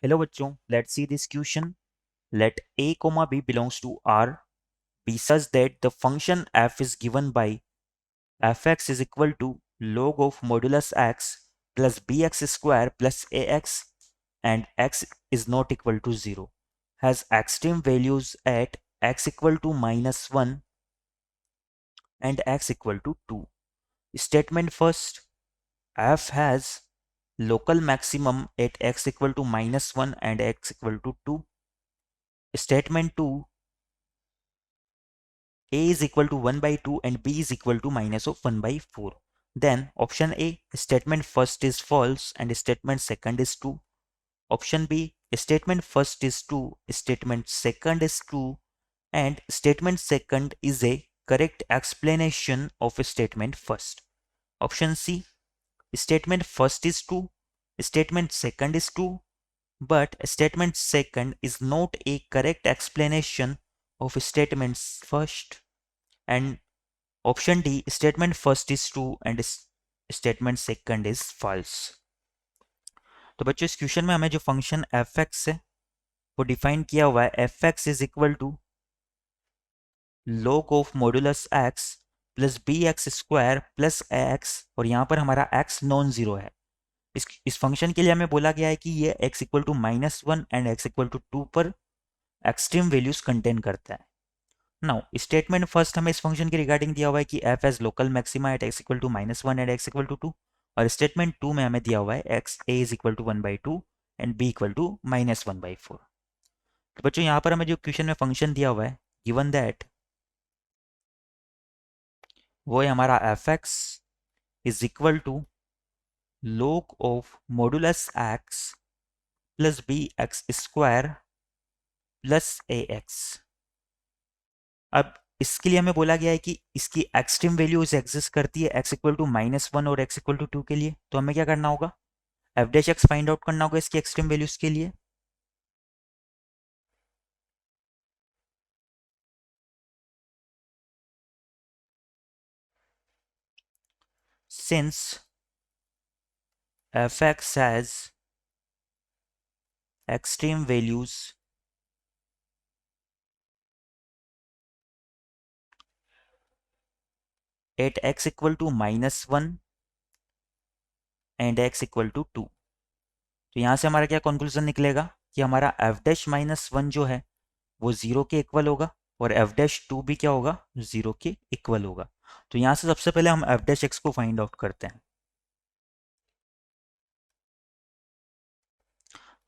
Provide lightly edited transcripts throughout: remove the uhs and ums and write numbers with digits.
Hello बच्चों, let's see this question. Let a comma b belongs to R be such that the function f is given by fx is equal to log of modulus x plus bx square plus ax and x is not equal to 0. Has extreme values at x equal to -1 and x equal to 2. Statement first, f has local maximum at x equal to -1 and x equal to 2. Statement 2, a is equal to 1 by 2 and b is equal to minus of 1 by 4. Then option A, statement first is false and statement second is true. Option B, statement first is true, statement second is true, and statement second is a correct explanation of a statement first. Option C, statement first is true, statement second is true, but statement second is not a correct explanation of statements first. And option D, statement first is true and statement second is false. तो बच्चों इस question में हमें जो function F x है वो define किया हुआ है f x is equal to log of modulus x plus b x square plus x, और यहाँ पर हमारा एक्स नॉन जीरो है। इस फंक्शन के लिए हमें बोला गया है कि ये x equal to -1 and x equal to 2 पर एक्सट्रीम वैल्यूज कंटेन करता है। नाउ स्टेटमेंट फर्स्ट हमें इस फंक्शन के रिगार्डिंग दिया हुआ है कि f as local maxima at x equal to -1 and x equal to 2, और स्टेटमेंट 2 में हमें दिया हुआ है x a is equal to 1/2 and b equal to -1/4। तो बच्चों यहाँ पर हमें जो क्वेश्चन में फंक्शन दिया हुआ है गिवन दैट वो है हमारा f x is equal to log of modulus x plus b x square plus a x. अब इसके लिए हमें बोला गया है कि इसकी एक्सट्रीम वैल्यूज एग्जिस्ट करती है एक्स इक्वल टू -1 और एक्स इक्वल टू 2 के लिए। तो हमें क्या करना होगा, f dash x find out करना होगा इसकी एक्सट्रीम वैल्यूज के लिए। Since f x has extreme values at x equal to -1 and x equal to 2, तो यहां से हमारा क्या कंक्लूजन निकलेगा कि हमारा एफ डैश -1 जो है वो 0 के इक्वल होगा और एफ डैश 2 भी क्या होगा, 0 के इक्वल होगा। तो यहां से सबसे पहले हम एफ डैश एक्स को फाइंड आउट करते हैं।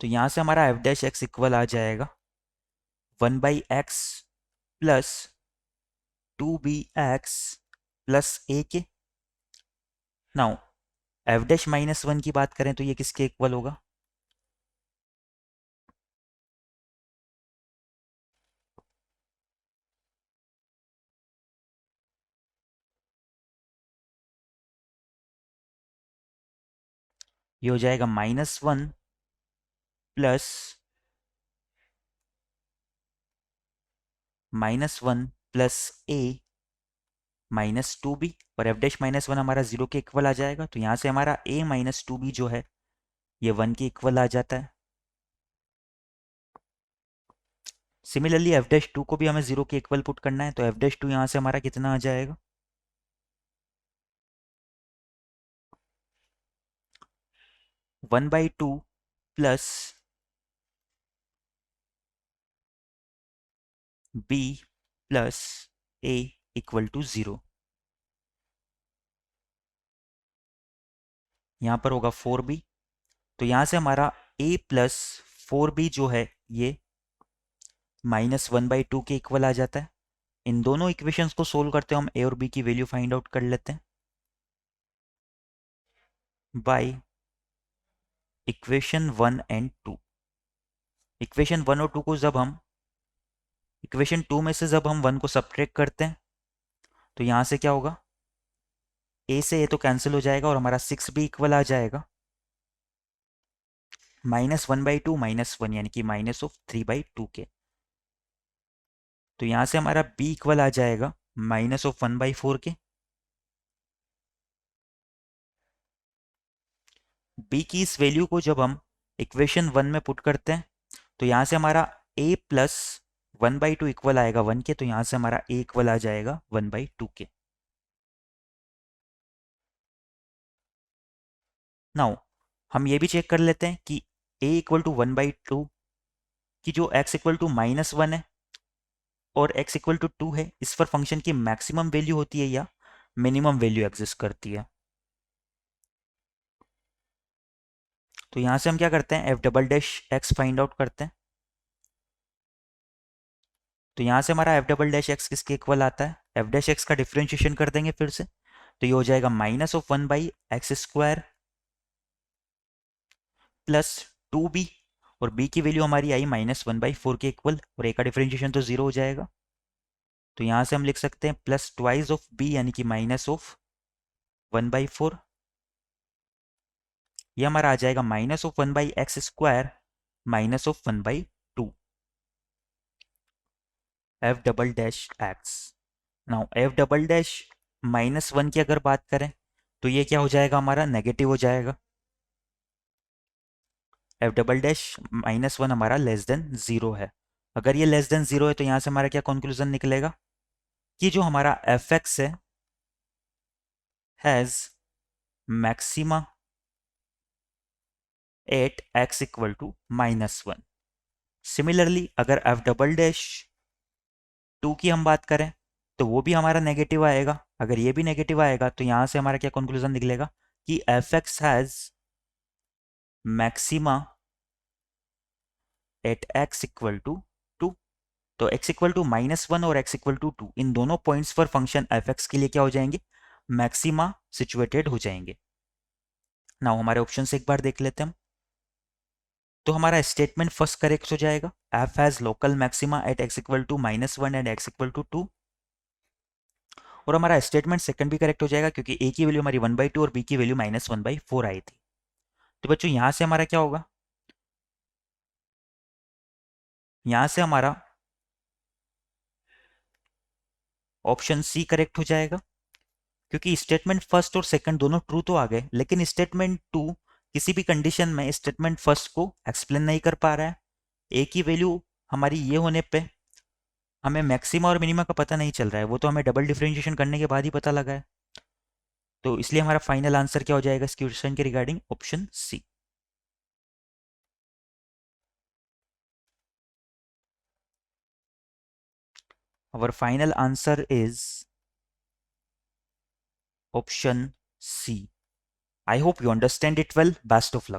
तो यहां से हमारा एफ डैश एक्स इक्वल आ जाएगा 1/x प्लस 2bx प्लस ए के। नाउ एफ डैश -1 की बात करें तो ये किसके इक्वल होगा, ये हो जाएगा -1 प्लस -1 प्लस ए -2b, और एफ डैश -1 हमारा 0 के इक्वल आ जाएगा। तो यहाँ से हमारा a -2b जो है ये 1 के इक्वल आ जाता है। सिमिलरली एफ डैश 2 को भी हमें 0 के इक्वल पुट करना है, तो एफ डैश 2 यहाँ से हमारा कितना आ जाएगा, 1/2 plus b plus a equal to 0। यहाँ पर होगा 4b, तो यहाँ से हमारा a प्लस 4b जो है ये -1/2 के इक्वल आ जाता है। इन दोनों इक्वेशंस को सोल्व करते हैं हम a और b की वैल्यू फाइंड आउट कर लेते हैं बाय इक्वेशन 1 एंड 2। इक्वेशन 1 और 2 को जब हम इक्वेशन 2 में से जब हम 1 को सब्ट्रैक्ट करते हैं तो यहाँ से क्या होगा, a से a तो कैंसिल हो जाएगा और हमारा 6b इक्वल आ जाएगा -1/2 -1 यानी कि -3/2 के। तो यहाँ से हमारा b इक्वल आ जाएगा -1/4 के। b की इस वैल्यू को जब हम इक्वेशन 1 में पुट करते हैं तो यहाँ से हमारा a प्लस 1/2 इक्वल आएगा 1 के, तो यहाँ से हमारा a इक्वल आ जाएगा 1/2 के। नाउ हम ये भी चेक कर लेते हैं कि a इक्वल टू 1/2 की जो x इक्वल टू -1 है और x इक्वल टू 2 है, इस पर फंक्शन की मैक्सिमम वैल्यू होती है या मिनिमम वैल्यू एग्जिस्ट करती है। तो यहाँ से हम क्या करते हैं, F double dash x find out करते हैं। तो यहाँ से हमारा एफ डबल डैश एक्स किसके इक्वल आता है, एफ डैश एक्स का डिफ्रेंशिएशन कर देंगे फिर से, तो ये हो जाएगा -1/x² प्लस 2b, और b की वैल्यू हमारी आई -1/4 के इक्वल, और a का डिफ्रेंशिएशन तो 0 हो जाएगा। तो यहाँ से हम लिख सकते हैं प्लस ट्वाइस ऑफ b यानी कि -1/4, ये हमारा आ जाएगा -1/x² -1/2 F double dash x. Now F double dash -1 की अगर बात करें तो ये क्या हो जाएगा, हमारा नेगेटिव हो जाएगा। एफ डबल डैश -1 हमारा लेस देन 0 है। अगर ये लेस देन 0 है तो यहाँ से हमारा क्या कंक्लूजन निकलेगा कि जो हमारा एफ एक्स है has maxima at x equal to -1। Similarly अगर एफ डबल डैश 2 की हम बात करें तो वो भी हमारा नेगेटिव आएगा। अगर ये भी नेगेटिव आएगा तो यहाँ से हमारा क्या कंक्लूजन निकलेगा कि f x has maxima at x equal to 2। तो x इक्वल टू -1 और x इक्वल टू 2, इन दोनों पॉइंट्स पर फंक्शन एफ एक्स के लिए क्या हो जाएंगे, मैक्सिमा सिचुएटेड हो जाएंगे। नाउ हमारे ऑप्शन से एक बार देख लेते हैं हम। तो हमारा स्टेटमेंट फर्स्ट करेक्ट हो जाएगा, f has local maxima at x equal to -1 and x equal to 2। और हमारा स्टेटमेंट सेकंड भी करेक्ट हो जाएगा क्योंकि a की वैल्यू हमारी 1/2 और b की वैल्यू -1/4 आई थी। तो बच्चों यहां से हमारा क्या होगा, यहां से हमारा ऑप्शन सी करेक्ट हो जाएगा क्योंकि स्टेटमेंट फर्स्ट और सेकंड दोनों ट्रू तो आ गए, लेकिन स्टेटमेंट 2 किसी भी कंडीशन में स्टेटमेंट फर्स्ट को एक्सप्लेन नहीं कर पा रहा है। ए की वैल्यू हमारी ये होने पे हमें मैक्सिमा और मिनिमा का पता नहीं चल रहा है, वो तो हमें डबल डिफरेंशिएशन करने के बाद ही पता लगा है। तो इसलिए हमारा फाइनल आंसर क्या हो जाएगा इस क्वेश्चन के regarding, option c. our final answer is option C. I hope you understand it well. Best of luck.